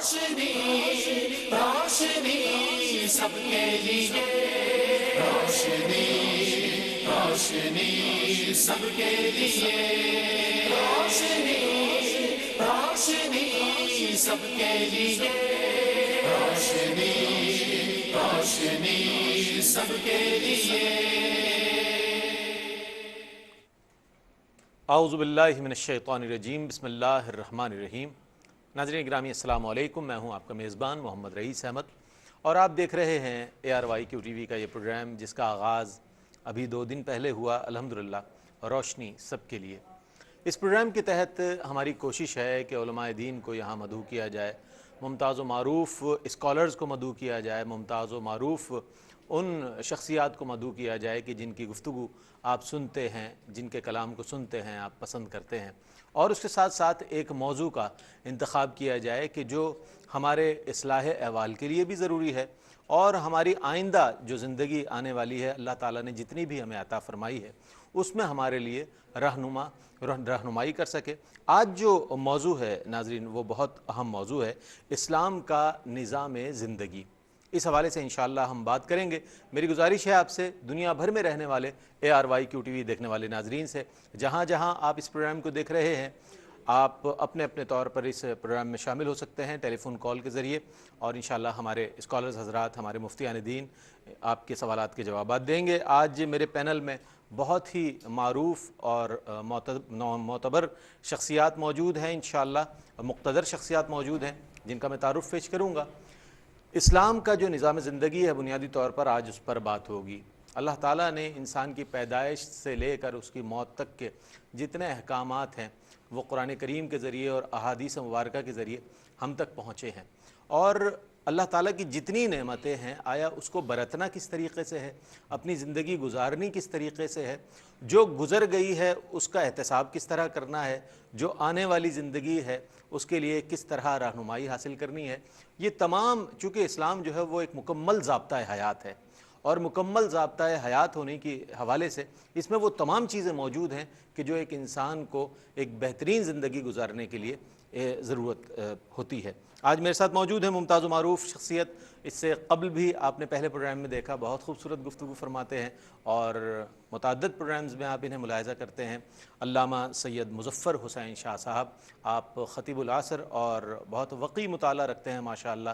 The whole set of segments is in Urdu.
روشنی روشنی سب کے لیے، روشنی روشنی سب کے لیے، روشنی روشنی سب کے لیے، روشنی روشنی سب کے لیے۔ اعوذ باللہ من الشیطان الرجیم، بسم اللہ الرحمن الرحیم۔ ناظرین گرامی السلام علیکم، میں ہوں آپ کا میزبان محمد رئیس احمد، اور آپ دیکھ رہے ہیں ARYQ ٹی وی کا یہ پروگرام، جس کا آغاز ابھی 2 دن پہلے ہوا الحمدللہ، روشنی سب کے لیے۔ اس پروگرام کے تحت ہماری کوشش ہے کہ علماء دین کو یہاں مدعو کیا جائے، ممتاز و معروف اسکالرز کو مدعو کیا جائے، ممتاز و معروف ان شخصیات کو مدعو کیا جائے کہ جن کی گفتگو آپ سنتے ہیں، جن کے کلام کو سنتے ہیں، آپ پسند کرتے ہیں، اور اس کے ساتھ ساتھ ایک موضوع کا انتخاب کیا جائے کہ جو ہمارے اصلاح احوال کے لیے بھی ضروری ہے، اور ہماری آئندہ جو زندگی آنے والی ہے، اللہ تعالیٰ نے جتنی بھی ہمیں عطا فرمائی ہے، اس میں ہمارے لیے رہنمائی کر سکے۔ آج جو موضوع ہے ناظرین، وہ بہت اہم موضوع ہے، اسلام کا نظام زندگی۔ اس حوالے سے انشاءاللہ ہم بات کریں گے۔ میری گزارش ہے آپ سے، دنیا بھر میں رہنے والے ARYQ ٹی وی دیکھنے والے ناظرین سے، جہاں جہاں آپ اس پروگرام کو دیکھ رہے ہیں، آپ اپنے اپنے طور پر اس پروگرام میں شامل ہو سکتے ہیں ٹیلی فون کال کے ذریعے، اور انشاءاللہ ہمارے اسکالرز حضرات، ہمارے مفتیان دین آپ کے سوالات کے جوابات دیں گے۔ آج میرے پینل میں بہت ہی معروف اور معتبر شخصیات موجود ہیں، انشاءاللہ مقتدر شخصیات موجود ہیں، جن کا میں تعارف پیش کروں گا۔ اسلام کا جو نظام زندگی ہے، بنیادی طور پر آج اس پر بات ہوگی۔ اللہ تعالیٰ نے انسان کی پیدائش سے لے کر اس کی موت تک کے جتنے احکامات ہیں، وہ قرآن کریم کے ذریعے اور احادیث مبارکہ کے ذریعے ہم تک پہنچے ہیں، اور اللہ تعالیٰ کی جتنی نعمتیں ہیں، آیا اس کو برتنا کس طریقے سے ہے، اپنی زندگی گزارنی کس طریقے سے ہے، جو گزر گئی ہے اس کا احتساب کس طرح کرنا ہے، جو آنے والی زندگی ہے اس کے لیے کس طرح رہنمائی حاصل کرنی ہے، یہ تمام، چونکہ اسلام جو ہے وہ ایک مکمل ضابطہ حیات ہے، اور مکمل ضابطہ حیات ہونے کے حوالے سے اس میں وہ تمام چیزیں موجود ہیں کہ جو ایک انسان کو ایک بہترین زندگی گزارنے کے لیے ضرورت ہوتی ہے۔ آج میرے ساتھ موجود ہیں ممتاز و معروف شخصیت، اس سے قبل بھی آپ نے پہلے پروگرام میں دیکھا، بہت خوبصورت گفتگو فرماتے ہیں، اور متعدد پروگرامز میں آپ انہیں ملاحظہ کرتے ہیں۔ علامہ سید مظفر حسین شاہ صاحب، آپ خطیب العصر اور بہت وقی مطالعہ رکھتے ہیں ماشاءاللہ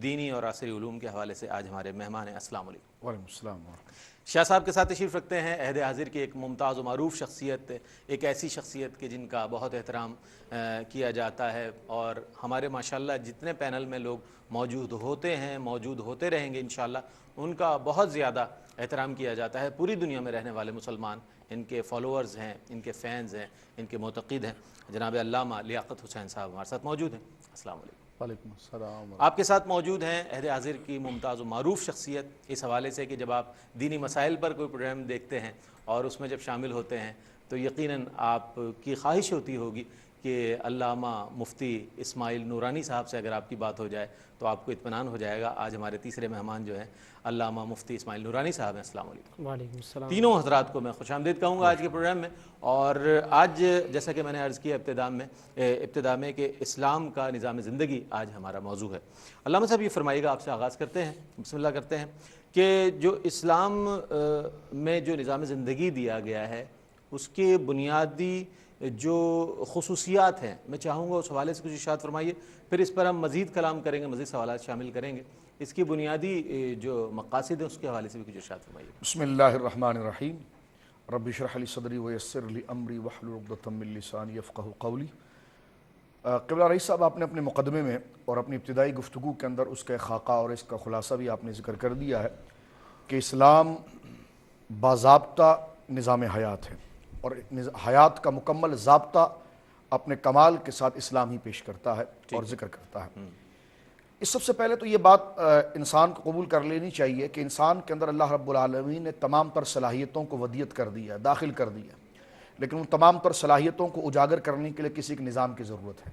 دینی اور عصری علوم کے حوالے سے، آج ہمارے مہمان ہیں۔ السلام علیکم۔ وعلیکم السلام ورحمۃ اللہ۔ شاہ صاحب کے ساتھ تشریف رکھتے ہیں عہد حاضر کی ایک ممتاز و معروف شخصیت، ایک ایسی شخصیت کہ جن کا بہت احترام کیا جاتا ہے، اور ہمارے ماشاءاللہ جتنے پینل میں لوگ موجود ہوتے ہیں، موجود ہوتے رہیں گے انشاءاللہ، ان کا بہت زیادہ احترام کیا جاتا ہے۔ پوری دنیا میں رہنے والے مسلمان ان کے فالوورز ہیں، ان کے فینز ہیں، ان کے معتقد ہیں۔ جناب علامہ لیاقت حسین صاحب ہمارے ساتھ موجود ہیں۔ السلام علیکم۔ وعلیکم السلام۔ آپ کے ساتھ موجود ہیں عہد حاضر کی ممتاز و معروف شخصیت، اس حوالے سے کہ جب آپ دینی مسائل پر کوئی پروگرام دیکھتے ہیں اور اس میں جب شامل ہوتے ہیں تو یقیناً آپ کی خواہش ہوتی ہوگی کہ علامہ مفتی اسماعیل نورانی صاحب سے اگر آپ کی بات ہو جائے تو آپ کو اطمینان ہو جائے گا۔ آج ہمارے تیسرے مہمان جو ہیں علامہ مفتی اسماعیل نورانی صاحب ہیں۔ السلام علیکم۔ وعلیکم السلام۔ تینوں حضرات کو میں خوش آمدید کہوں گا آج کے پروگرام میں، اور آج جیسا کہ میں نے عرض کیا ابتدا میں کہ اسلام کا نظام زندگی آج ہمارا موضوع ہے۔ علامہ صاحب یہ فرمائیے گا، آپ سے آغاز کرتے ہیں، بسم اللہ کرتے ہیں، کہ جو اسلام میں جو نظام زندگی دیا گیا ہے اس کے بنیادی جو خصوصیات ہیں، میں چاہوں گا اس حوالے سے کچھ ارشاد فرمائیے، پھر اس پر ہم مزید کلام کریں گے، مزید سوالات شامل کریں گے۔ اس کی بنیادی جو مقاصد ہیں اس کے حوالے سے بھی کچھ ارشاد فرمائیے۔ بسم اللہ الرحمن الرحیم۔ رب اشرح لی صدری ویسر لی امری واحلل عقدۃ من لسانی یفقہوا قولی۔ قبلہ رئیس صاحب، آپ نے اپنے مقدمے میں اور اپنی ابتدائی گفتگو کے اندر اس کا خاکہ اور اس کا خلاصہ بھی آپ نے ذکر کر دیا ہے کہ اسلام باضابطہ نظام حیات ہے، اور حیات کا مکمل ضابطہ اپنے کمال کے ساتھ اسلام ہی پیش کرتا ہے اور ذکر کرتا ہے۔ اس سب سے پہلے تو یہ بات انسان کو قبول کر لینی چاہیے کہ انسان کے اندر اللہ رب العالمین نے تمام تر صلاحیتوں کو ودیت کر دیا ہے، داخل کر دیا ہے، لیکن ان تمام تر صلاحیتوں کو اجاگر کرنے کے لیے کسی ایک نظام کی ضرورت ہے،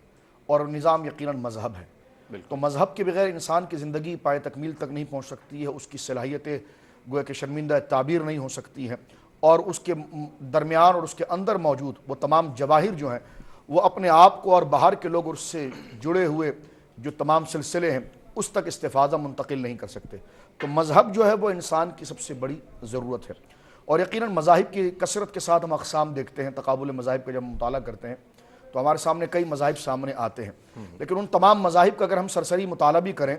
اور نظام یقیناً مذہب ہے۔ تو مذہب کے بغیر انسان کی زندگی پائے تکمیل تک نہیں پہنچ سکتی ہے، اس کی صلاحیتیں گویا کہ شرمندہ تعبیر نہیں ہو سکتی ہیں، اور اس کے درمیان اور اس کے اندر موجود وہ تمام جواہر جو ہیں وہ اپنے آپ کو اور باہر کے لوگ اس سے جڑے ہوئے جو تمام سلسلے ہیں اس تک استفادہ منتقل نہیں کر سکتے. تو مذہب جو ہے وہ انسان کی سب سے بڑی ضرورت ہے. اور یقیناً مذاہب کی کثرت کے ساتھ ہم اقسام دیکھتے ہیں, تقابل مذاہب کا جب ہم مطالعہ کرتے ہیں تو ہمارے سامنے کئی مذاہب سامنے آتے ہیں, لیکن ان تمام مذاہب کا اگر ہم سرسری مطالعہ بھی کریں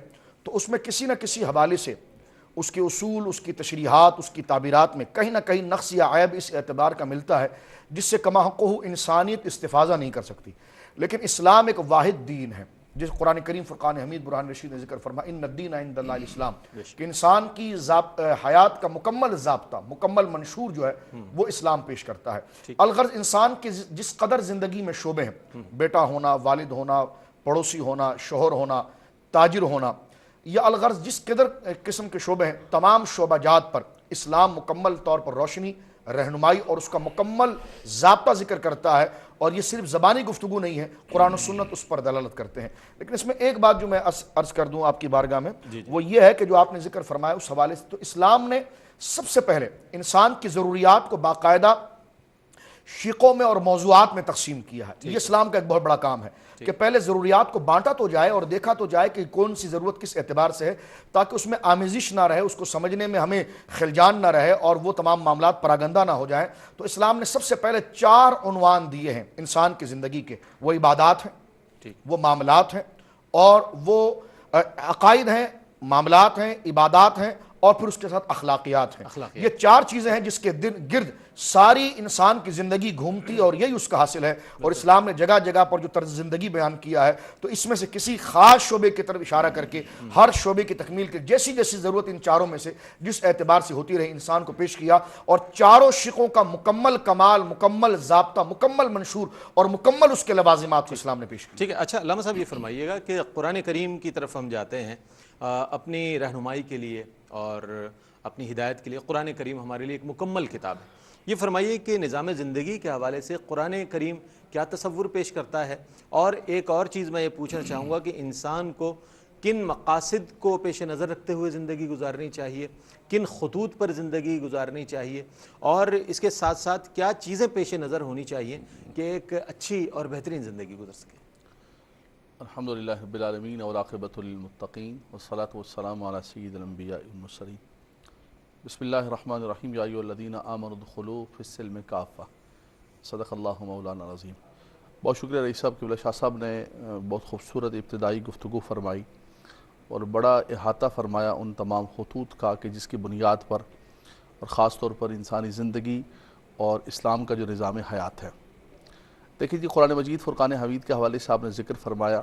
تو اس میں کسی نہ کسی حوالے سے اس کے اصول, اس کی تشریحات, اس کی تعبیرات میں کہیں نہ کہیں نقص یا عیب اس اعتبار کا ملتا ہے جس سے کما حقہ انسانیت استفادہ نہیں کر سکتی. لیکن اسلام ایک واحد دین ہے, جس قرآن کریم فرقان حمید برہان رشید نے ذکر فرمایا ان الدین عند اللہ الاسلام, کہ انسان کی حیات کا مکمل ضابطہ, مکمل منشور جو ہے وہ اسلام پیش کرتا ہے. الغرض انسان کے جس قدر زندگی میں شعبے ہیں, بیٹا ہونا, والد ہونا, پڑوسی ہونا, شوہر ہونا, تاجر ہونا, یا الغرض جس قدر قسم کے شعبے ہیں, تمام شعبہ جات پر اسلام مکمل طور پر روشنی, رہنمائی اور اس کا مکمل ضابطہ ذکر کرتا ہے. اور یہ صرف زبانی گفتگو نہیں ہے, قرآن و سنت اس پر دلالت کرتے ہیں. لیکن اس میں ایک بات جو میں عرض کر دوں آپ کی بارگاہ میں, وہ یہ ہے کہ جو آپ نے ذکر فرمایا اس حوالے سے, تو اسلام نے سب سے پہلے انسان کی ضروریات کو باقاعدہ شقوں میں اور موضوعات میں تقسیم کیا ہے. یہ اسلام کا ایک بہت بڑا کام ہے کہ پہلے ضروریات کو بانٹا تو جائے اور دیکھا تو جائے کہ کون سی ضرورت کس اعتبار سے ہے, تاکہ اس میں آمیزش نہ رہے, اس کو سمجھنے میں ہمیں خلجان نہ رہے اور وہ تمام معاملات پراگندہ نہ ہو جائیں. تو اسلام نے سب سے پہلے 4 عنوان دیے ہیں انسان کی زندگی کے. وہ عبادات ہیں, وہ معاملات ہیں, اور وہ عقائد ہیں, معاملات ہیں, عبادات ہیں, اور پھر اس کے ساتھ اخلاقیات ہیں. یہ 4 چیزیں ہیں جس کے گرد ساری انسان کی زندگی گھومتی, اور یہی اس کا حاصل ہے. اور اسلام نے جگہ جگہ پر جو طرز زندگی بیان کیا ہے, تو اس میں سے کسی خاص شعبے کی طرف اشارہ کر کے ہر شعبے کی تکمیل کے جیسی جیسی ضرورت ان 4 میں سے جس اعتبار سے ہوتی رہی انسان کو پیش کیا. اور 4 شقوں کا مکمل کمال, مکمل ضابطہ, مکمل منشور اور مکمل اس کے لوازمات کو اسلام نے پیش کیا. ٹھیک ہے. اچھا علامہ صاحب, یہ فرمائیے گا کہ قرآن کریم کی طرف ہم جاتے ہیں اپنی رہنمائی کے لیے اور اپنی ہدایت کے لیے. قرآن کریم ہمارے لیے ایک مکمل کتاب ہے. یہ فرمائیے کہ نظام زندگی کے حوالے سے قرآن کریم کیا تصور پیش کرتا ہے؟ اور ایک اور چیز میں یہ پوچھنا چاہوں گا کہ انسان کو کن مقاصد کو پیش نظر رکھتے ہوئے زندگی گزارنی چاہیے, کن خطوط پر زندگی گزارنی چاہیے, اور اس کے ساتھ ساتھ کیا چیزیں پیش نظر ہونی چاہیے کہ ایک اچھی اور بہترین زندگی گزر سکے؟ الحمدللہ رب العالمین والعاقبۃ للمتقین والصلاۃ والسلام علی سید الانبیاء والمرسلین. بسم اللہ الرحمن الرحیم. یا ایھا الذین آمنوا ادخلوا فی السلم کافہ. صدق اللہ مولانا العظیم. بہت شکریہ رئیس صاحب, قبلہ شاہ صاحب نے بہت خوبصورت ابتدائی گفتگو فرمائی اور بڑا احاطہ فرمایا ان تمام خطوط کا کہ جس کی بنیاد پر اور خاص طور پر انسانی زندگی اور اسلام کا جو نظام حیات ہے. دیکھیں جی, قرآن مجید فرقان حمید کے حوالے سے آپ نے ذکر فرمایا.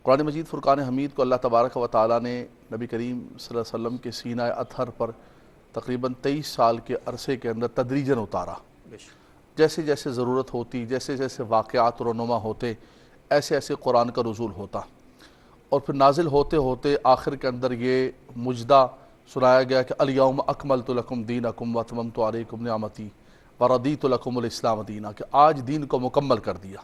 قرآن مجید فرقان حمید کو اللہ تبارک و تعالیٰ نے نبی کریم صلی اللہ علیہ وسلم کے سینہ اطہر پر تقریباً 23 سال کے عرصے کے اندر تدریجاً اتارا. جیسے جیسے ضرورت ہوتی, جیسے جیسے واقعات رونما ہوتے, ایسے ایسے قرآن کا نزول ہوتا, اور پھر نازل ہوتے ہوتے آخر کے اندر یہ مجدہ سنایا گیا کہ الیوم اکملت لکم دینکم واتممت علیکم نعمتی وردیت لکم الاسلام دینا, کہ آج دین کو مکمل کر دیا.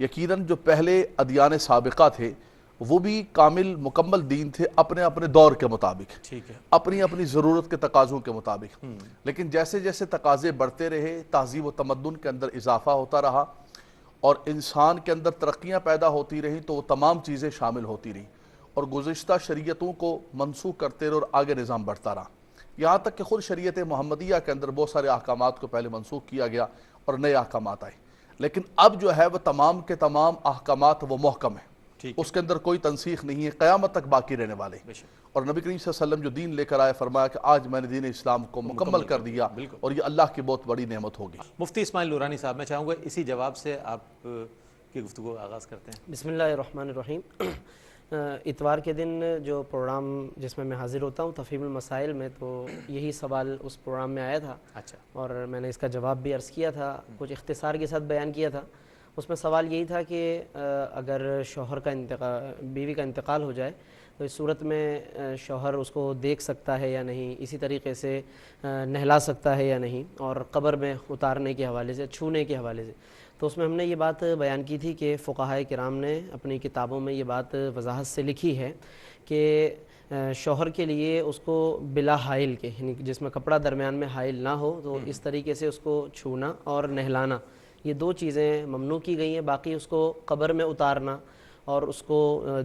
یقیناً جو پہلے ادیان سابقہ تھے وہ بھی کامل مکمل دین تھے اپنے اپنے دور کے مطابق, اپنی اپنی ضرورت کے تقاضوں کے مطابق. لیکن جیسے جیسے تقاضے بڑھتے رہے, تہذیب و تمدن کے اندر اضافہ ہوتا رہا اور انسان کے اندر ترقیاں پیدا ہوتی رہیں, تو وہ تمام چیزیں شامل ہوتی رہیں اور گزشتہ شریعتوں کو منسوخ کرتے رہے اور آگے نظام بڑھتا رہا. یہاں تک کہ خود شریعت محمدیہ کے اندر بہت سارے احکامات کو پہلے منسوخ کیا گیا اور نئے احکامات آئے. لیکن اب جو ہے وہ تمام کے تمام احکامات وہ محکم ہیں, اس کے اندر کوئی تنسیخ نہیں ہے, قیامت تک باقی رہنے والے. اور نبی کریم صلی اللہ علیہ وسلم جو دین لے کر آئے, فرمایا کہ آج میں نے دین اسلام کو مکمل کر دیا, اور یہ اللہ کی بہت بڑی نعمت ہوگی. مفتی اسماعیل نورانی صاحب, میں چاہوں گا اسی جواب سے آپ کی گفتگو آغاز کرتے ہیں. بسم اللہ الرحمن الرحیم. اتوار کے دن جو پروگرام جس میں حاضر ہوتا ہوں تفہیم المسائل میں, تو یہی سوال اس پروگرام میں آیا تھا. اچھا. اور میں نے اس کا جواب بھی عرض کیا تھا, کچھ اختصار کے ساتھ بیان کیا تھا. اس میں سوال یہی تھا کہ اگر شوہر کا بیوی کا انتقال ہو جائے تو اس صورت میں شوہر اس کو دیکھ سکتا ہے یا نہیں, اسی طریقے سے نہلا سکتا ہے یا نہیں, اور قبر میں اتارنے کے حوالے سے, چھونے کے حوالے سے. تو اس میں ہم نے یہ بات بیان کی تھی کہ فقہائے کرام نے اپنی کتابوں میں یہ بات وضاحت سے لکھی ہے کہ شوہر کے لیے اس کو بلا حائل کے, یعنی جس میں کپڑا درمیان میں حائل نہ ہو, تو اس طریقے سے اس کو چھونا اور نہلانا, یہ 2 چیزیں ممنوع کی گئی ہیں. باقی اس کو قبر میں اتارنا اور اس کو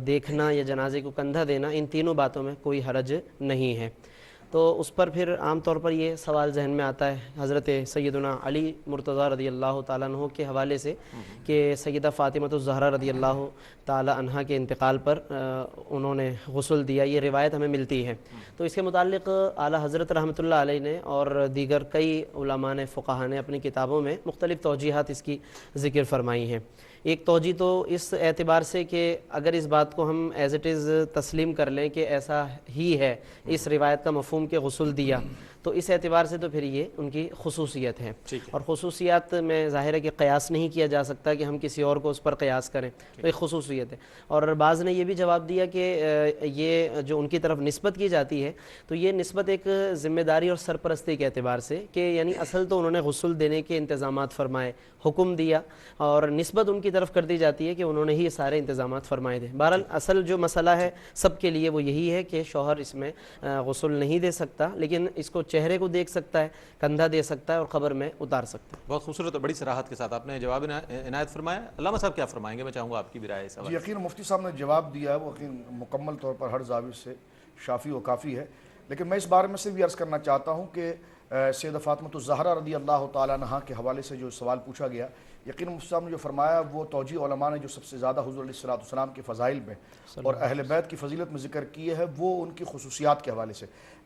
دیکھنا یا جنازے کو کندھا دینا، ان تینوں باتوں میں کوئی حرج نہیں ہے۔ تو اس پر پھر عام طور پر یہ سوال ذہن میں آتا ہے حضرت سیدنا علی مرتضیٰ رضی اللہ تعالیٰ عنہ کے حوالے سے کہ سیدہ فاطمۃ الزہرا رضی اللہ تعالیٰ عنہا کے انتقال پر انہوں نے غسل دیا، یہ روایت ہمیں ملتی ہے۔ تو اس کے متعلق اعلیٰ حضرت رحمۃ اللہ علیہ نے اور دیگر کئی علماء نے، فقہاء نے اپنی کتابوں میں مختلف توجیحات اس کی ذکر فرمائی ہیں۔ ایک توجیہ تو اس اعتبار سے کہ اگر اس بات کو ہم ایز اٹ از تسلیم کر لیں کہ ایسا ہی ہے، اس روایت کا مفہوم کہ غسل دیا، تو اس اعتبار سے تو پھر یہ ان کی خصوصیت ہے، اور خصوصیات میں ظاہر ہے کہ قیاس نہیں کیا جا سکتا کہ ہم کسی اور کو اس پر قیاس کریں، تو ایک خصوصیت ہے۔ اور بعض نے یہ بھی جواب دیا کہ یہ جو ان کی طرف نسبت کی جاتی ہے تو یہ نسبت ایک ذمہ داری اور سرپرستی کے اعتبار سے، کہ یعنی اصل تو انہوں نے غسل دینے کے انتظامات فرمائے، حکم دیا، اور نسبت ان کی طرف کر دی جاتی ہے کہ انہوں نے ہی یہ سارے انتظامات فرمائے تھے۔ بہرحال اصل جو مسئلہ ہے سب کے لیے وہ یہی ہے کہ شوہر اس میں غسل نہیں دے سکتا، لیکن اس کو چہرے کو دیکھ سکتا ہے، کندھا دے سکتا ہے اور قبر میں اتار سکتا ہے۔ بہت خوبصورت اور بڑی صراحت کے ساتھ آپ نے جواب عنایت فرمایا۔ علامہ صاحب کیا فرمائیں گے؟ میں چاہوں گا آپ کی بھی رائے اس حوالے سے۔ جی یقین مفتی صاحب نے جواب دیا ہے، وہ یقین مکمل طور پر ہر زاویے سے شافی و کافی ہے، لیکن میں اس بارے میں سے بھی عرض کرنا چاہتا ہوں کہ سیدہ فاطمۃ الزہرا رضی اللہ تعالیٰ عنہا کے حوالے سے جو سوال پوچھا گیا، یقین مفتی صاحب نے جو فرمایا وہ توجیہ علماء نے جو سب سے زیادہ حضور علیہ السلام کے فضائل میں اور اہل بیت کی فضیلت میں ذکر کیے ہے وہ ان کی خصوصیات کے حوالے سے۔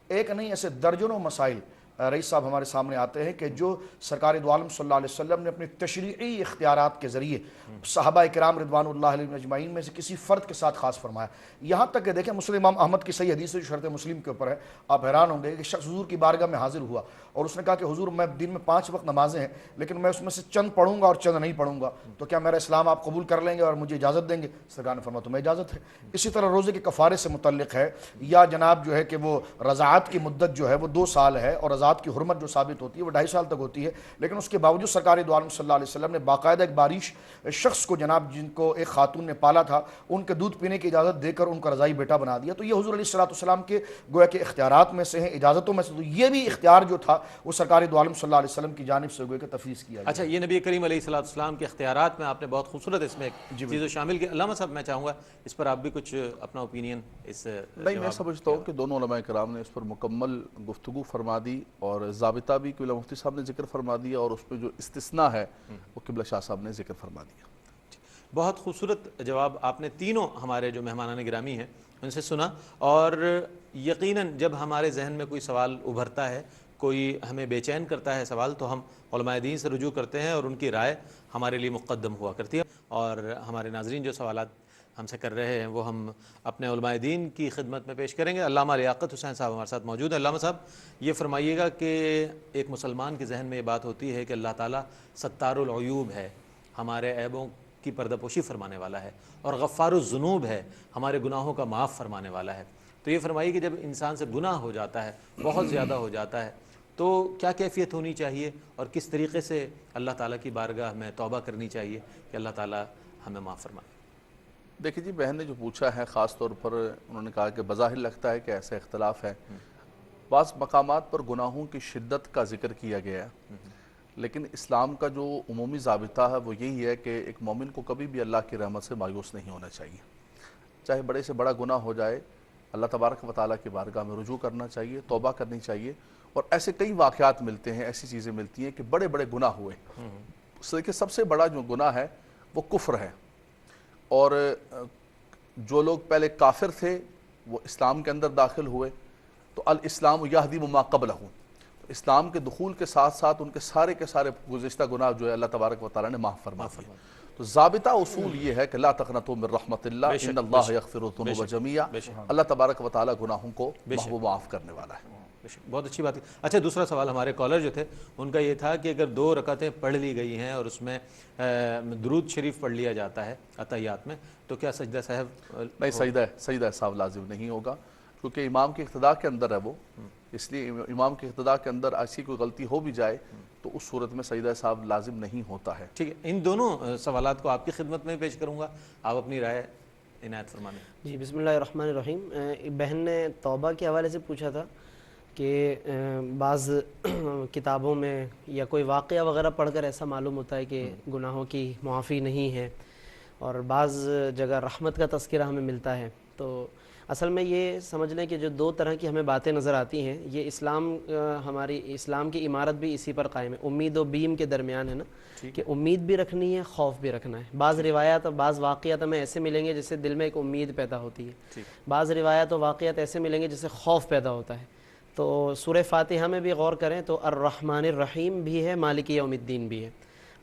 ایک نہیں، ایسے درجنوں مسائل رئیس صاحب ہمارے سامنے آتے ہیں کہ جو سرکار دو عالم صلی اللہ علیہ وسلم نے اپنی تشریعی اختیارات کے ذریعے صحابہ کرام رضوان اللہ علیہم اجمعین میں سے کسی فرد کے ساتھ خاص فرمایا۔ یہاں تک کہ دیکھیں مسلم امام احمد کی صحیح حدیث ہے جو شرط مسلم کے اوپر ہے، آپ حیران ہوں گے کہ شخص حضور کی بارگاہ میں حاضر ہوا اور اس نے کہا کہ حضور میں دن میں 5 وقت نمازیں ہیں لیکن میں اس میں سے چند پڑھوں گا اور چند نہیں پڑھوں گا، تو کیا میرا اسلام آپ قبول کر لیں گے اور مجھے اجازت دیں گے؟ سرکار نے فرمایا تمہیں اجازت ہے۔ اسی طرح روزے کے کفارے سے متعلق ہے، یا جناب جو ہے کہ وہ رضاعت کی مدت جو ہے وہ 2 سال ہے، اور رضاعت کی حرمت جو ثابت ہوتی ہے وہ 2.5 سال تک ہوتی ہے، لیکن اس کے باوجود سرکار دو عالم صلی اللہ علیہ وسلم نے باقاعدہ ایک باریش شخص کو، جناب جن کو ایک خاتون نے پالا تھا، ان کے دودھ پینے کی اجازت دے کر ان کا رضائی بیٹا بنا دیا۔ تو یہ حضور علیہ السلام کے گویا کہ اختیارات میں سے ہیں، اجازتوں میں سے، تو یہ بھی اختیار جو تھا وہ سرکار دو عالم صلی اللہ علیہ وسلم کی جانب سے گویا کہ تفویض کیا گیا۔ اچھا، یہ نبی کریم علیہ السلام کے اختیارات میں آپ نے بہت خوبصورت اس میں ایک چیز کو شامل کی۔ علامہ صاحب میں چاہوں گا اس پر آپ بھی کچھ اپنا اوپینین اس نہیں، میں سمجھتا ہوں کہ دونوں علماء کرام نے اس پر مکمل گفتگو فرما دی، اور ضابطہ بھی قبلہ مفتی صاحب نے ذکر فرما دیا، اور اس پہ جو استثناء ہے وہ قبلہ شاہ صاحب نے ذکر فرما دیا۔ بہت خوبصورت جواب آپ نے تینوں ہمارے جو مہمانان گرامی ہیں ان سے سنا، اور یقیناً جب ہمارے ذہن میں کوئی سوال ابھرتا ہے، کوئی ہمیں بے چین کرتا ہے سوال، تو ہم علماء دین سے رجوع کرتے ہیں اور ان کی رائے ہمارے لیے مقدم ہوا کرتی ہے، اور ہمارے ناظرین جو سوالات ہم سے کر رہے ہیں وہ ہم اپنے علماء دین کی خدمت میں پیش کریں گے۔ علامہ لیاقت حسین صاحب ہمارے ساتھ موجود ہیں۔ علامہ صاحب یہ فرمائیے گا کہ ایک مسلمان کے ذہن میں یہ بات ہوتی ہے کہ اللہ تعالیٰ ستار العیوب ہے، ہمارے عیبوں کی پردہ پوشی فرمانے والا ہے، اور غفار الذنوب ہے، ہمارے گناہوں کا معاف فرمانے والا ہے۔ تو یہ فرمائیے کہ جب انسان سے گناہ ہو جاتا ہے، بہت زیادہ ہو جاتا ہے، تو کیا کیفیت ہونی چاہیے اور کس طریقے سے اللہ تعالیٰ کی بارگاہ میں توبہ کرنی چاہیے کہ اللہ تعالیٰ ہمیں معاف فرمائے؟ دیکھیں جی، بہن نے جو پوچھا ہے خاص طور پر انہوں نے کہا کہ بظاہر لگتا ہے کہ ایسا اختلاف ہے، بعض مقامات پر گناہوں کی شدت کا ذکر کیا گیا ہے، لیکن اسلام کا جو عمومی ضابطہ ہے وہ یہی ہے کہ ایک مومن کو کبھی بھی اللہ کی رحمت سے مایوس نہیں ہونا چاہیے، چاہے بڑے سے بڑا گناہ ہو جائے، اللہ تبارک و تعالیٰ کی بارگاہ میں رجوع کرنا چاہیے، توبہ کرنی چاہیے۔ اور ایسے کئی واقعات ملتے ہیں، ایسی چیزیں ملتی ہیں کہ بڑے بڑے گناہ ہوئے، دیکھیں سب سے بڑا جو گناہ ہے وہ کفر ہے، اور جو لوگ پہلے کافر تھے وہ اسلام کے اندر داخل ہوئے، تو الاسلام یہدم ما قبلہ، اسلام کے دخول کے ساتھ ساتھ ان کے سارے گزشتہ گناہ جو ہے اللہ تبارک و تعالیٰ نے معاف فرما دیا۔ تو ضابطہ اصول یہ ہے کہ لا تقنطوا من رحمت اللہ ان اللہ یغفر الذنوب جميعا، اللہ تبارک و تعالیٰ گناہوں کو محو معاف کرنے والا ہے۔ بہت اچھی بات ہے۔ اچھا، دوسرا سوال ہمارے کالر جو تھے ان کا یہ تھا کہ اگر 2 رکعتیں پڑھ لی گئی ہیں اور اس میں درود شریف پڑھ لیا جاتا ہے اتحیات میں، تو کیا سجدہ سہو؟ نہیں، سجدہ سہو لازم نہیں ہوگا، کیونکہ امام کی اقتداء کے اندر ہے وہ، اس لیے امام کی اقتداء کے اندر ایسی کوئی غلطی ہو بھی جائے تو اس صورت میں سجدہ سہو لازم نہیں ہوتا ہے۔ ٹھیک ہے، ان دونوں سوالات کو آپ کی خدمت میں پیش کروں گا، آپ اپنی رائے عنایت فرمانے۔ جی بسم اللہ الرحمن الرحیم۔ بہن نے توبہ کے حوالے سے پوچھا تھا کہ بعض کتابوں میں یا کوئی واقعہ وغیرہ پڑھ کر ایسا معلوم ہوتا ہے کہ گناہوں کی معافی نہیں ہے، اور بعض جگہ رحمت کا تذکرہ ہمیں ملتا ہے. تو اصل میں یہ سمجھ لیں کہ جو دو طرح کی ہمیں باتیں نظر آتی ہیں، یہ ہماری اسلام کی عمارت بھی اسی پر قائم ہے. امید و بیم کے درمیان ہے نا، کہ امید بھی رکھنی ہے، خوف بھی رکھنا ہے. بعض روایات اور بعض واقعات ہمیں ایسے ملیں گے جس سے دل میں ایک امید پیدا ہوتی ہے، بعض روایات و واقعات ایسے ملیں گے جس سے خوف پیدا ہوتا ہے. تو سورہ فاتحہ میں بھی غور کریں تو الرحمن الرحیم بھی ہے، مالک یوم الدین بھی ہے.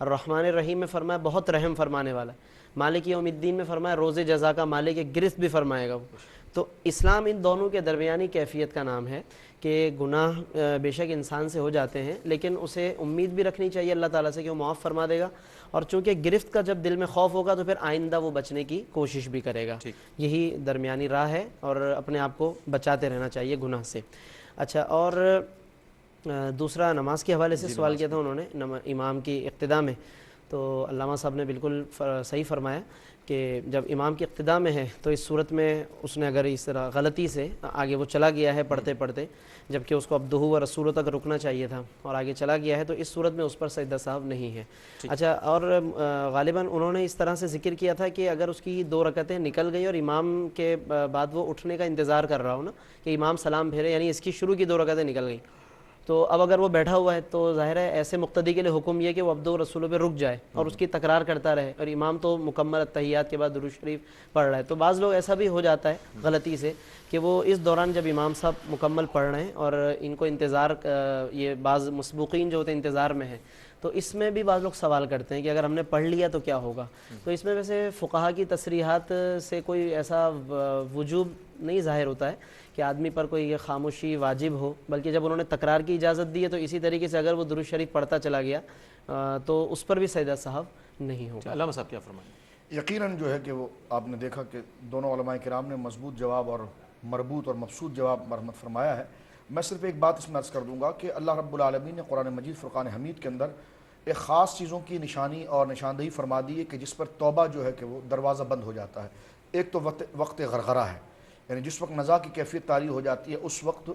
الرحمن الرحیم میں فرمایا بہت رحم فرمانے والا ہے، مالک یوم الدین میں فرمایا روز جزا کا مالک ہے، گرفت بھی فرمائے گا وہ. تو اسلام ان دونوں کے درمیانی کیفیت کا نام ہے کہ گناہ بے شک انسان سے ہو جاتے ہیں، لیکن اسے امید بھی رکھنی چاہیے اللہ تعالیٰ سے کہ وہ معاف فرما دے گا، اور چونکہ گرفت کا جب دل میں خوف ہوگا تو پھر آئندہ وہ بچنے کی کوشش بھی کرے گا. یہی درمیانی راہ ہے، اور اپنے آپ کو بچاتے رہنا چاہیے گناہ سے. اچھا، اور دوسرا نماز کے حوالے سے سوال کیا تھا انہوں نے امام کی اقتداء میں. تو علامہ صاحب نے بالکل صحیح فرمایا کہ جب امام کی اقتداء میں ہے تو اس صورت میں اس نے اگر اس طرح غلطی سے آگے وہ چلا گیا ہے پڑھتے پڑھتے، جبکہ اس کو عبدہ و رسولہ تک رکنا چاہیے تھا، اور آگے چلا گیا ہے، تو اس صورت میں اس پر سجدہ صاحب نہیں ہے. اچھا، اور غالباً انہوں نے اس طرح سے ذکر کیا تھا کہ اگر اس کی 2 رکعتیں نکل گئی اور امام کے بعد وہ اٹھنے کا انتظار کر رہا ہو نا کہ امام سلام پھیرے، یعنی اس کی شروع کی 2 رکعتیں نکل گئیں، تو اب اگر وہ بیٹھا ہوا ہے تو ظاہر ہے ایسے مقتدی کے لیے حکم یہ کہ وہ عبدہ و رسولہ پہ رک جائے اور اس کی تکرار کرتا رہے، اور امام تو مکمل التحیات کے بعد درود شریف پڑھ رہا ہے. تو بعض لوگ ایسا بھی ہو جاتا ہے غلطی سے کہ وہ اس دوران جب امام صاحب مکمل پڑھ رہے ہیں اور ان کو انتظار، یہ بعض مسبوقین جو ہوتے ہیں انتظار میں ہیں، تو اس میں بھی بعض لوگ سوال کرتے ہیں کہ اگر ہم نے پڑھ لیا تو کیا ہوگا. تو اس میں ویسے فقہا کی تصریحات سے کوئی ایسا وجوب نہیں ظاہر ہوتا ہے کہ آدمی پر کوئی یہ خاموشی واجب ہو، بلکہ جب انہوں نے تکرار کی اجازت دی ہے تو اسی طریقے سے اگر وہ درود شریف پڑھتا چلا گیا تو اس پر بھی سجدہ صاحب نہیں ہوگا. علامہ صاحب کیا فرمائیں؟ یقیناً جو ہے کہ وہ آپ نے دیکھا کہ دونوں علماء کرام نے مضبوط جواب اور مربوط اور مبسوط جواب مرحمت فرمایا ہے. میں صرف ایک بات اس میں عرض کر دوں گا کہ اللہ رب العالمین نے قرآن مجید فرقان حمید کے اندر ایک خاص چیزوں کی نشانی اور نشاندہی فرما دی ہے کہ جس پر توبہ جو ہے کہ وہ دروازہ بند ہو جاتا ہے. ایک تو وقت غرغرہ ہے، یعنی جس وقت نزا کی کیفیت طاری ہو جاتی ہے اس وقت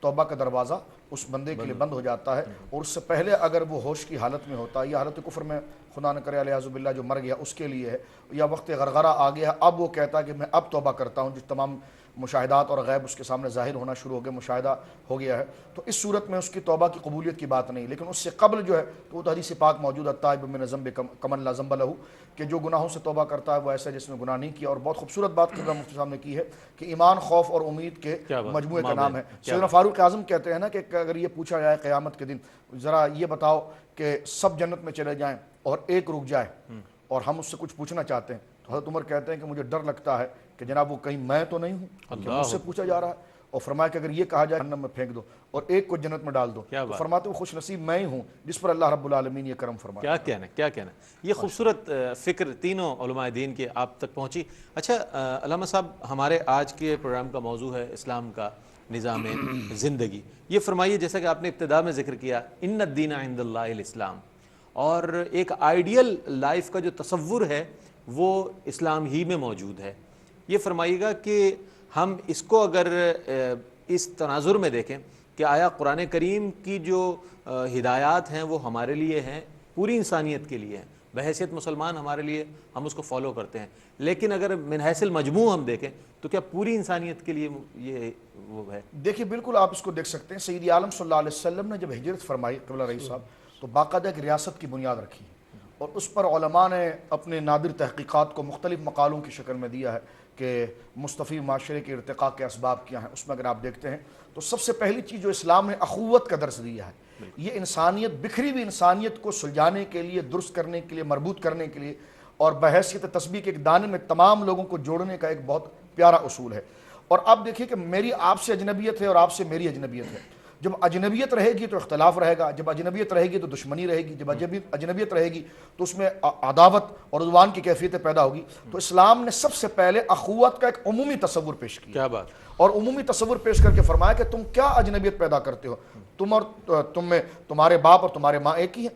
توبہ کا دروازہ اس بندے کے لیے بند ہو جاتا ہے، اور اس سے پہلے اگر وہ ہوش کی حالت میں ہوتا ہے یا حالت کفر میں خدا نہ کرے الیاذ باللہ جو مر گیا اس کے لیے ہے، یا وقت غرغرہ آ گیا اب وہ کہتا ہے کہ میں اب توبہ کرتا ہوں، جو تمام مشاہدات اور غیب اس کے سامنے ظاہر ہونا شروع ہو گئے، مشاہدہ ہو گیا ہے، تو اس صورت میں اس کی توبہ کی قبولیت کی بات نہیں. لیکن اس سے قبل جو ہے تو وہ حدیث پاک موجود ہے تائب من ذنب کمن لا ذنب لہ، کہ جو گناہوں سے توبہ کرتا ہے وہ ایسا جس نے گناہ نہیں کیا. اور بہت خوبصورت بات قبلہ مفتی صاحب نے کی ہے کہ ایمان، خوف اور امید کے مجموعے کا نام ہے. سیدنا فاروق اعظم کہتے ہیں نا کہ اگر یہ پوچھا جائے قیامت کے دن ذرا یہ بتاؤ کہ سب جنت میں چلے جائیں اور ایک رک جائے اور ہم اس سے کچھ پوچھنا چاہتے ہیں، تو حضرت عمر کہتے ہیں کہ مجھے ڈر لگتا ہے کہ جناب وہ کہیں میں تو نہیں ہوں کہ مجھ سے پوچھا جا رہا ہے. اور فرمایا کہ اگر یہ کہا جائے جہنم میں پھینک دو اور ایک کو جنت میں ڈال دو، تو فرماتے وہ خوش نصیب میں ہی ہوں جس پر اللہ رب العالمین یہ کرم فرمایا. کیا کہنا یہ خوبصورت فکر تینوں علماء دین کے آپ تک پہنچی. اچھا علامہ صاحب، ہمارے آج کے پروگرام کا موضوع ہے اسلام کا نظام زندگی. یہ فرمائیے جیسا کہ آپ نے ابتدا میں ذکر کیا ان الدین عند اللہ الاسلام، اور ایک آئیڈیل لائف کا جو تصور ہے وہ اسلام ہی میں موجود ہے. یہ فرمائیے گا کہ ہم اس کو اگر اس تناظر میں دیکھیں کہ آیا قرآن کریم کی جو ہدایات ہیں وہ ہمارے لیے ہیں، پوری انسانیت کے لیے ہیں، بحیثیت مسلمان ہمارے لیے ہم اس کو فالو کرتے ہیں، لیکن اگر من حیث المجموع ہم دیکھیں تو کیا پوری انسانیت کے لیے یہ وہ ہے؟ دیکھیے بالکل آپ اس کو دیکھ سکتے ہیں. سید عالم صلی اللہ علیہ وسلم نے جب ہجرت فرمائی قبلہ رئیس صاحب تو باقاعدہ ایک ریاست کی بنیاد رکھی، اور اس پر علماء نے اپنے نادر تحقیقات کو مختلف مقالوں کی شکل میں دیا ہے کہ مستفی معاشرے کے ارتقاء کے اسباب کیا ہیں. اس میں اگر آپ دیکھتے ہیں تو سب سے پہلی چیز جو اسلام نے اخوت کا درس دیا ہے، یہ انسانیت، بکھری ہوئی انسانیت کو سلجھانے کے لیے، درست کرنے کے لیے، مربوط کرنے کے لیے اور بحیثیت تسبیح کے ایک دانے میں تمام لوگوں کو جوڑنے کا ایک بہت پیارا اصول ہے. اور آپ دیکھیے کہ میری آپ سے اجنبیت ہے اور آپ سے میری اجنبیت ہے. جب اجنبیت رہے گی تو اختلاف رہے گا، جب اجنبیت رہے گی تو دشمنی رہے گی، جب اجنبیت رہے گی تو اس میں عداوت اور عدوان کی کیفیتیں پیدا ہوگی. تو اسلام نے سب سے پہلے اخوت کا ایک عمومی تصور پیش کیا. کیا بات! اور عمومی تصور پیش کر کے فرمایا کہ تم کیا اجنبیت پیدا کرتے ہو، تم اور تم میں تمہارے باپ اور تمہارے ماں ایک ہی ہیں،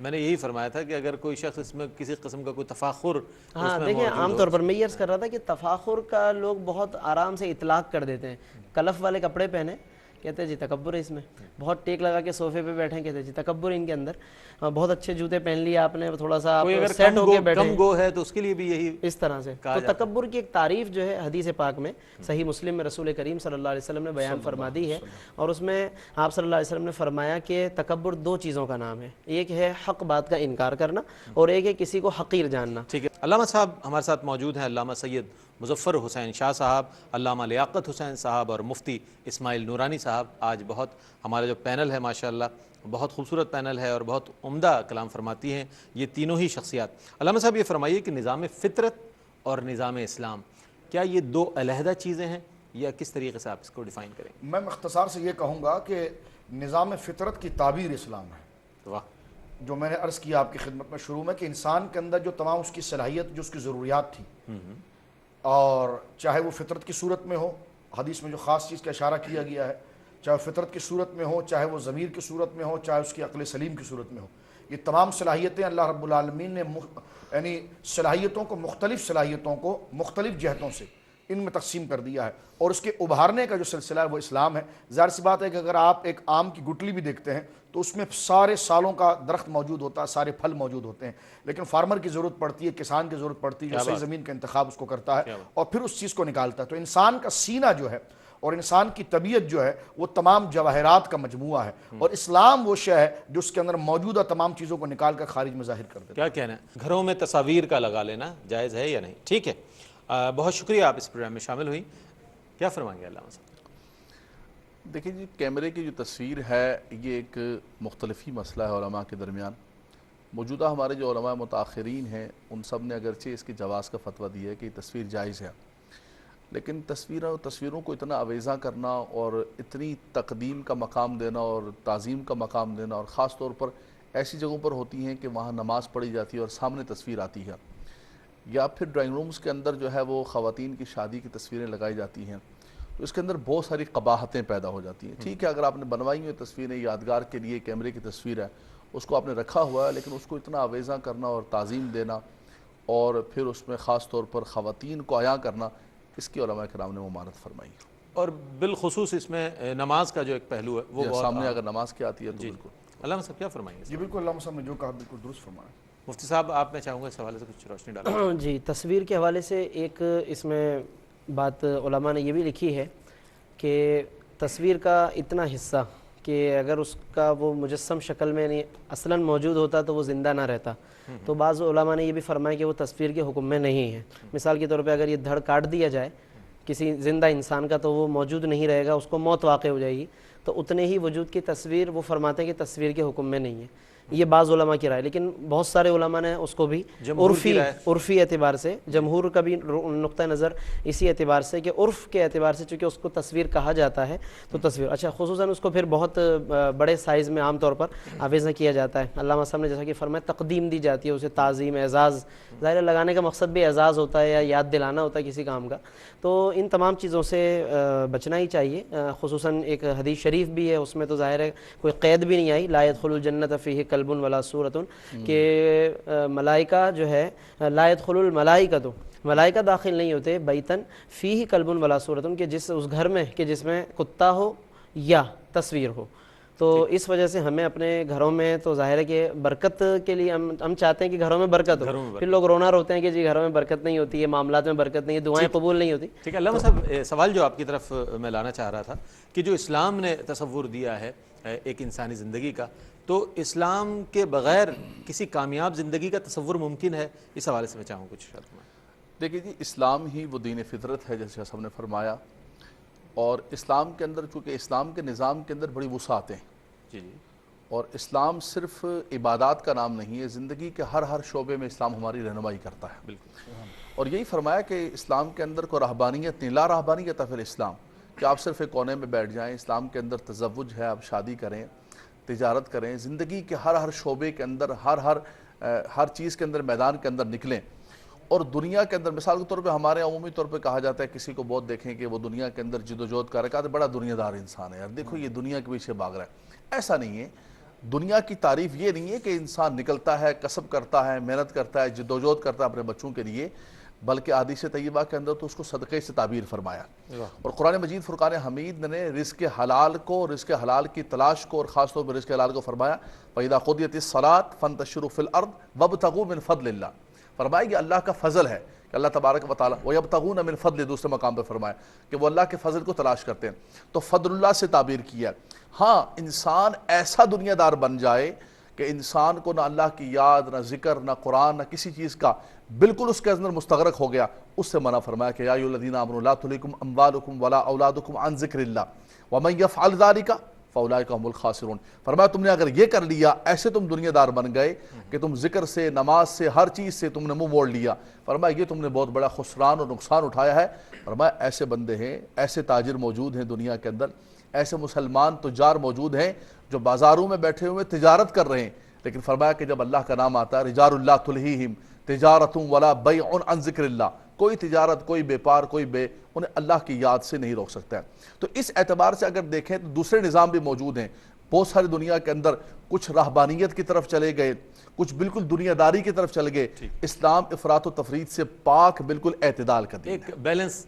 میں نے یہی فرمایا تھا کہ اگر کوئی شخص اس میں کسی قسم کا کوئی تفاخر ہاں دیکھیں عام طور پر میں یہ عرض کر رہا تھا کہ تفاخر کا لوگ بہت آرام سے اطلاق کر دیتے ہیں. کلف والے کپڑے پہنے کہتے ہیں جی تکبر ہے اس میں, بہت ٹیک لگا کے صوفے پہ بیٹھے کہتے ہیں جی تکبر ان کے اندر, بہت اچھے جوتے پہن لیے آپ نے, تھوڑا سا آپ سیٹ ہو کے بیٹھے کم گو ہے تو اس کے لیے بھی یہی اس طرح سے. تو تکبر کی ایک تعریف جو ہے حدیث پاک میں صحیح مسلم میں رسول کریم صلی اللہ علیہ وسلم نے بیان فرما دی ہے, اور اس میں آپ صلی اللہ علیہ وسلم نے فرمایا کہ تکبر دو چیزوں کا نام ہے, ایک ہے حق بات کا انکار کرنا اور ایک ہے کسی کو حقیر جاننا. ٹھیک ہے. علامہ صاحب ہمارے ساتھ موجود ہیں, علامہ سید مظفر حسین شاہ صاحب, علامہ لیاقت حسین صاحب اور مفتی اسماعیل نورانی صاحب. آج بہت ہمارا جو پینل ہے ماشاءاللہ بہت خوبصورت پینل ہے اور بہت عمدہ کلام فرماتی ہیں یہ تینوں ہی شخصیات. علامہ صاحب یہ فرمائیے کہ نظام فطرت اور نظام اسلام کیا یہ دو علیحدہ چیزیں ہیں یا کس طریقے سے آپ اس کو ڈیفائن کریں گے؟ میں اختصار سے یہ کہوں گا کہ نظام فطرت کی تعبیر اسلام ہے. واہ. جو میں نے عرض کیا آپ کی خدمت میں شروع میں کہ انسان کے اندر جو تمام اس کی صلاحیت, جو اس کی ضروریات تھی, اور چاہے وہ فطرت کی صورت میں ہو, حدیث میں جو خاص چیز کا اشارہ کیا گیا ہے, چاہے وہ فطرت کی صورت میں ہو, چاہے وہ ضمیر کی صورت میں ہو, چاہے اس کی عقل سلیم کی صورت میں ہو, یہ تمام صلاحیتیں اللہ رب العالمین نے یعنی صلاحیتوں کو مختلف جہتوں سے ان میں تقسیم کر دیا ہے, اور اس کے ابھارنے کا جو سلسلہ ہے وہ اسلام ہے. ظاہر سی بات ہے کہ اگر آپ ایک آم کی گٹلی بھی دیکھتے ہیں تو اس میں سارے سالوں کا درخت موجود ہوتا ہے, سارے پھل موجود ہوتے ہیں, لیکن فارمر کی ضرورت پڑتی ہے, کسان کی ضرورت پڑتی ہے جو صحیح زمین کا انتخاب اس کو کرتا ہے اور پھر اس چیز کو نکالتا ہے. تو انسان کا سینہ جو ہے اور انسان کی طبیعت جو ہے وہ تمام جواہرات کا مجموعہ ہے, اور اسلام وہ شے ہے جو اس کے اندر موجودہ تمام چیزوں کو نکال کر خارج میں ظاہر کر دیتا ہے. کیا کہنا ہے, گھروں میں تصاویر کا لگا لینا جائز ہے یا نہیں؟ ٹھیک ہے, بہت شکریہ آپ اس پروگرام میں شامل ہوئی. کیا فرمائیں گے علامہ صاحب؟ دیکھیں جی, کیمرے کی جو تصویر ہے یہ ایک مختلف ہی مسئلہ ہے علماء کے درمیان. موجودہ ہمارے جو علماء متاخرین ہیں ان سب نے اگرچہ اس کی جواز کا فتویٰ دیا ہے کہ یہ تصویر جائز ہے, لیکن تصویروں کو اتنا اویزاں کرنا اور اتنی تقدیم کا مقام دینا اور تعظیم کا مقام دینا, اور خاص طور پر ایسی جگہوں پر ہوتی ہیں کہ وہاں نماز پڑھی جاتی ہے اور سامنے تصویر آتی ہے, یا پھر ڈرائنگ رومز کے اندر جو ہے وہ خواتین کی شادی کی تصویریں لگائی جاتی ہیں, تو اس کے اندر بہت ساری قباحتیں پیدا ہو جاتی ہیں. ٹھیک ہے, اگر آپ نے بنوائی ہوئی تصویریں یادگار کے لیے کیمرے کی تصویر ہے اس کو آپ نے رکھا ہوا ہے, لیکن اس کو اتنا اویزاں کرنا اور تعظیم دینا اور پھر اس میں خاص طور پر خواتین کو عیاں کرنا, اس کی علماء کرام نے ممانعت فرمائی. اور بالخصوص اس میں نماز کا جو ایک پہلو ہے وہ سامنے اگر نماز کی آتی ہے تو بالکل. علامہ صاحب کیا فرمائیں گے؟ جی بالکل, علامہ صاحب نے جو کہا بالکل درست فرمایا. مفتی صاحب آپ, میں چاہوں گا اس حوالے سے کچھ روشنی ڈالیں. جی, تصویر کے حوالے سے ایک اس میں بات علماء نے یہ بھی لکھی ہے کہ تصویر کا اتنا حصہ کہ اگر اس کا وہ مجسم شکل میں نہیں اصلاً موجود ہوتا تو وہ زندہ نہ رہتا, تو بعض علماء نے یہ بھی فرمایا کہ وہ تصویر کے حکم میں نہیں ہے. مثال کے طور پہ اگر یہ دھڑ کاٹ دیا جائے کسی زندہ انسان کا تو وہ موجود نہیں رہے گا, اس کو موت واقع ہو جائے گی, تو اتنے ہی وجود کی تصویر وہ فرماتے ہیں کہ تصویر کے حکم میں نہیں ہے. یہ بعض علماء کی رائے, لیکن بہت سارے علماء نے اس کو بھی عرفی اعتبار سے, جمہور کا بھی نقطہ نظر اسی اعتبار سے کہ عرف کے اعتبار سے چونکہ اس کو تصویر کہا جاتا ہے تو تصویر, اچھا خصوصاً اس کو پھر بہت بڑے سائز میں عام طور پر آویزاں کیا جاتا ہے. علامہ صاحب نے جیسا کہ فرمایا تقدیم دی جاتی ہے اسے, تعظیم, اعزاز, ظاہر لگانے کا مقصد بھی اعزاز ہوتا ہے یا یاد دلانا ہوتا ہے کسی کام کا, تو ان تمام چیزوں سے بچنا ہی چاہیے. خصوصاً ایک حدیث شریف بھی ہے, اس میں تو ظاہر ہے کوئی قید بھی نہیں آئی, لا يدخل الجنت فیہ کلب ولا صورۃ, کہ ملائکہ جو ہے لا يدخل الملائکۃ, ملائکہ داخل نہیں ہوتے بیتن فیہ کلب ولا صورۃ, کہ جس اس گھر میں کہ جس میں کتا ہو یا تصویر ہو. تو اس وجہ سے ہمیں اپنے گھروں میں تو ظاہر ہے کہ برکت کے لیے ہم چاہتے ہیں کہ گھروں میں برکت ہو, پھر لوگ رونا روتے ہیں کہ جی گھروں میں برکت نہیں ہوتی ہے, معاملات میں برکت نہیں ہے, دعائیں قبول نہیں ہوتی. ٹھیک ہے علامہ صاحب, سوال جو آپ کی طرف میں لانا چاہ رہا تھا کہ جو اسلام نے تصور دیا ہے ایک انسانی زندگی کا, تو اسلام کے بغیر کسی کامیاب زندگی کا تصور ممکن ہے؟ اس حوالے سے میں چاہوں کچھ فرمائیں. دیکھیے جی, اسلام ہی وہ دین فطرت ہے جیسے ہم نے فرمایا, اور اسلام کے اندر چونکہ اسلام کے نظام کے اندر بڑی وسعتیں ہیں. جی جی. اور اسلام صرف عبادات کا نام نہیں ہے, زندگی کے ہر شعبے میں اسلام ہماری رہنمائی کرتا ہے. بالکل. اور یہی فرمایا کہ اسلام کے اندر کوئی رہبانیت نہیں, لا رہبانیت فی الاسلام, کہ آپ صرف ایک کونے میں بیٹھ جائیں. اسلام کے اندر تزوج ہے, آپ شادی کریں, تجارت کریں, زندگی کے ہر شعبے کے اندر ہر چیز کے اندر, میدان کے اندر نکلیں. اور دنیا کے اندر مثال کے طور پہ ہمارے عمومی طور پہ کہا جاتا ہے, کسی کو بہت دیکھیں کہ وہ دنیا کے اندر جد و جہد کر رہا ہے, بڑا دنیا دار انسان ہے یار, دیکھو یہ دنیا کے پیچھے بھاگ رہا ہے. ایسا نہیں ہے. دنیا کی تعریف یہ نہیں ہے کہ انسان نکلتا ہے، کسب کرتا ہے، محنت کرتا ہے، جدوجہد کرتا ہے اپنے بچوں کے لیے، بلکہ حدیث طیبہ کے اندر تو اس کو صدقے سے تعبیر فرمایا۔ اور قرآن مجید فرقان حمید نے رزق حلال کو، رزق حلال کی تلاش کو، اور خاص طور پر رزق حلال کو فرمایا فَإِذَا قُضِيَتِ الصَّلَاةُ فَانتَشِرُوا فِي الْأَرْضِ وَابْتَغُوا مِنْ فَضْلِ اللَّهِ، فرمایا یہ اللہ کا فضل ہے کہ اللہ تبارک و تعالیٰ وَيَبْتَغُونَ مِنْ فَضْلِ، دوسرے مقام پہ فرمایا کہ وہ اللہ کے فضل کو تلاش کرتے ہیں، تو فضل اللہ سے تعبیر کیا۔ ہاں انسان ایسا دنیا دار بن جائے کہ انسان کو نہ اللہ کی یاد، نہ ذکر، نہ قرآن، نہ کسی چیز کا بالکل اس کے اندر مستغرق ہو گیا، اس سے منع فرمایا کہ یا ایھا الذین آمنوا لا تلھکم اموالکم ولا اولادکم عن ذکر اللہ ومن یفعل ذلک فاولئک هم الخاسرون، فرمایا تم نے اگر یہ کر لیا، ایسے تم دنیا دار بن گئے کہ تم ذکر سے، نماز سے، ہر چیز سے تم نے منہ موڑ لیا، فرمایا یہ تم نے بہت بڑا خسران اور نقصان اٹھایا ہے۔ فرمایا ایسے بندے ہیں، ایسے تاجر موجود ہیں دنیا کے اندر، ایسے مسلمان تجار موجود ہیں جو بازاروں میں بیٹھے ہوئے تجارت کر رہے ہیں، لیکن فرمایا کہ جب اللہ کا نام آتا ہے رجال اللہ تلہیہم تجارت ولا بیع عن ذکر اللہ، کوئی تجارت، کوئی بیپار، کوئی انہیں اللہ کی یاد سے نہیں روک سکتا ہے۔ تو اس اعتبار سے اگر دیکھیں تو دوسرے نظام بھی موجود ہیں، بہت ساری دنیا کے اندر کچھ راہبانیت کی طرف چلے گئے، کچھ بالکل دنیا داری کی طرف چلے گئے۔ اسلام افراط و تفریط سے پاک، بالکل اعتدال کا دین، ایک بیلنس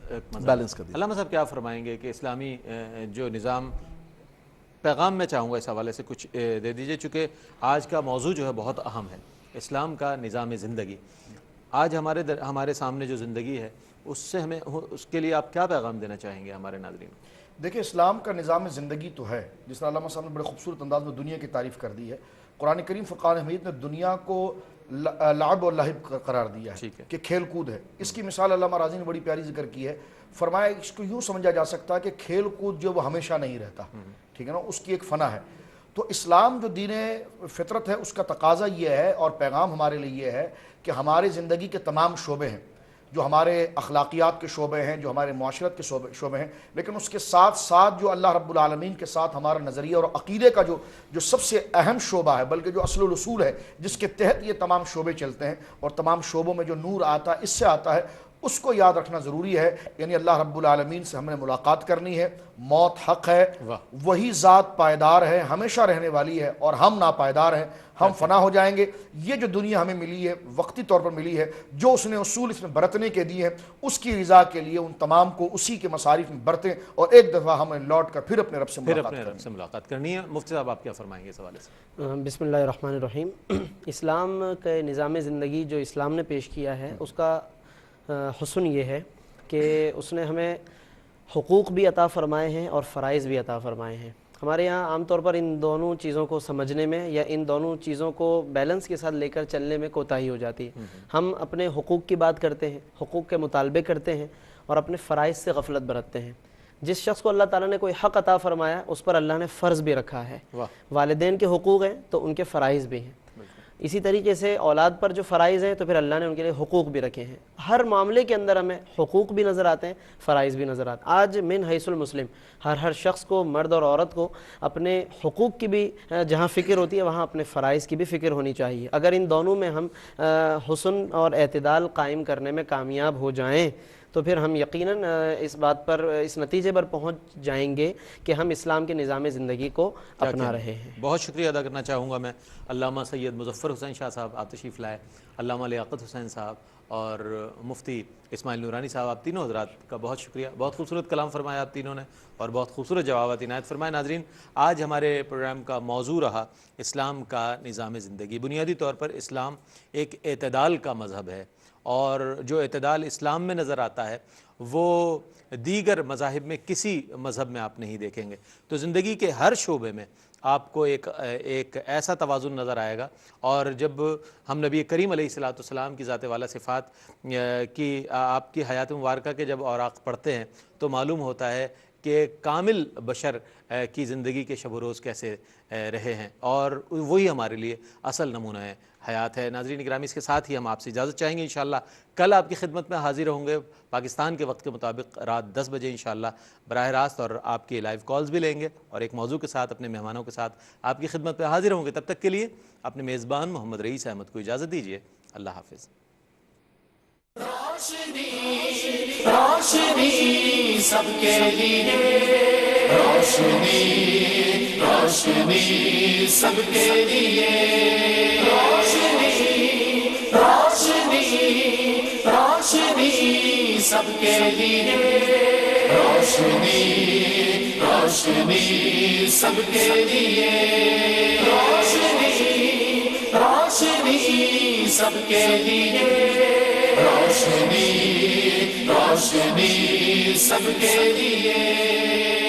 کا دین۔ علامہ صاحب کیا فرمائیں گے کہ اسلامی جو نظام، پیغام میں چاہوں گا اس حوالے سے کچھ دے دیجئے، چونکہ آج کا موضوع جو ہے بہت اہم ہے، اسلام کا نظام زندگی۔ آج ہمارے سامنے جو زندگی ہے اس سے ہمیں، اس کے لیے آپ کیا پیغام دینا چاہیں گے ہمارے ناظرین کو؟ دیکھیں اسلام کا نظام زندگی تو ہے، جس طرح علامہ صاحب نے بڑے خوبصورت انداز میں دنیا کی تعریف کر دی ہے۔ قرآن کریم فرقان حمید نے دنیا کو لعب اور لہب قرار دیا ہے کہ کھیل کود ہے۔ اس کی مثال علامہ راضی نے بڑی پیاری ذکر کی ہے، فرمایا اس کو یوں سمجھا جا سکتا ہے کہ کھیل کود جو وہ ہمیشہ نہیں رہتا، ٹھیک ہے نا، اس کی ایک فنا ہے۔ تو اسلام جو دین فطرت ہے اس کا تقاضا یہ ہے اور پیغام ہمارے لیے یہ ہے کہ ہمارے زندگی کے تمام شعبے ہیں، جو ہمارے اخلاقیات کے شعبے ہیں، جو ہمارے معاشرت کے شعبے ہیں، لیکن اس کے ساتھ ساتھ جو اللہ رب العالمین کے ساتھ ہمارا نظریہ اور عقیدے کا جو سب سے اہم شعبہ ہے، بلکہ جو اصل الاصول ہے جس کے تحت یہ تمام شعبے چلتے ہیں اور تمام شعبوں میں جو نور آتا ہے اس سے آتا ہے، اس کو یاد رکھنا ضروری ہے۔ یعنی اللہ رب العالمین سے ہم نے ملاقات کرنی ہے، موت حق ہے، وہی ذات پائیدار ہے، ہمیشہ رہنے والی ہے، اور ہم ناپائیدار ہیں، ہم فنا ہو جائیں گے۔ یہ جو دنیا ہمیں ملی ہے، وقتی طور پر ملی ہے، جو اس نے اصول اس میں برتنے کے دیے ہیں، اس کی رضا کے لیے ان تمام کو اسی کے مصارف میں برتیں، اور ایک دفعہ ہمیں لوٹ کر پھر اپنے رب سے ملاقات کرنی ہے۔ مفتی صاحب آپ کیا فرمائیں گے اس حوالے سے؟ بسم اللہ الرحمن الرحیم۔ اسلام کے نظام زندگی جو اسلام نے پیش کیا ہے اس کا حسن یہ ہے کہ اس نے ہمیں حقوق بھی عطا فرمائے ہیں اور فرائض بھی عطا فرمائے ہیں۔ ہمارے یہاں عام طور پر ان دونوں چیزوں کو سمجھنے میں یا ان دونوں چیزوں کو بیلنس کے ساتھ لے کر چلنے میں کوتاہی ہو جاتی ہے۔ ہم اپنے حقوق کی بات کرتے ہیں، حقوق کے مطالبے کرتے ہیں، اور اپنے فرائض سے غفلت برتتے ہیں۔ جس شخص کو اللہ تعالیٰ نے کوئی حق عطا فرمایا اس پر اللہ نے فرض بھی رکھا ہے۔ والدین کے حقوق ہیں تو ان کے فرائض بھی ہیں، اسی طریقے سے اولاد پر جو فرائض ہیں تو پھر اللہ نے ان کے لیے حقوق بھی رکھے ہیں۔ ہر معاملے کے اندر ہمیں حقوق بھی نظر آتے ہیں، فرائض بھی نظر آتے ہیں۔ آج من حیث المسلم ہر شخص کو، مرد اور عورت کو، اپنے حقوق کی بھی جہاں فکر ہوتی ہے وہاں اپنے فرائض کی بھی فکر ہونی چاہیے۔ اگر ان دونوں میں ہم حسن اور اعتدال قائم کرنے میں کامیاب ہو جائیں تو پھر ہم یقیناً اس بات پر، اس نتیجے پر پہنچ جائیں گے کہ ہم اسلام کے نظام زندگی کو اپنا رہے ہیں۔ بہت شکریہ ادا کرنا چاہوں گا میں علامہ سید مظفر حسین شاہ صاحب، آپ تشریف لائے، علامہ لیاقت حسین صاحب اور مفتی اسماعیل نورانی صاحب، آپ تینوں حضرات کا بہت شکریہ۔ بہت خوبصورت کلام فرمایا آپ تینوں نے اور بہت خوبصورت جوابات عنایت فرمائے۔ ناظرین، آج ہمارے پروگرام کا موضوع رہا اسلام کا نظام زندگی۔ بنیادی طور پر اسلام ایک اعتدال کا مذہب ہے، اور جو اعتدال اسلام میں نظر آتا ہے وہ دیگر مذاہب میں کسی مذہب میں آپ نہیں دیکھیں گے۔ تو زندگی کے ہر شعبے میں آپ کو ایک ایسا توازن نظر آئے گا، اور جب ہم نبی کریم علیہ الصلوۃ والسلام کی ذات والا صفات کی، آپ کی حیات مبارکہ کے جب اوراق پڑھتے ہیں تو معلوم ہوتا ہے کہ کامل بشر کی زندگی کے شب و روز کیسے رہے ہیں، اور وہی ہمارے لیے اصل نمونہ حیات ہے۔ ناظرین اکرامی، اس کے ساتھ ہی ہم آپ سے اجازت چاہیں گے۔ انشاءاللہ کل آپ کی خدمت میں حاضر ہوں گے پاکستان کے وقت کے مطابق رات 10 بجے انشاءاللہ براہ راست، اور آپ کی لائیو کالز بھی لیں گے اور ایک موضوع کے ساتھ اپنے مہمانوں کے ساتھ آپ کی خدمت میں حاضر ہوں گے۔ تب تک کے لیے اپنے میزبان محمد رئیس احمد کو اجازت دیجیے۔ اللہ حافظ۔ روشنی سب کے لیے، روشنی روشنی روشنی سب کے لیے روشنی روشنی روشنی سب کے لیے روشنی روشنی سب کے لیے روشنی روشنی سب کے لیے روشنی روشنی سب کے لیے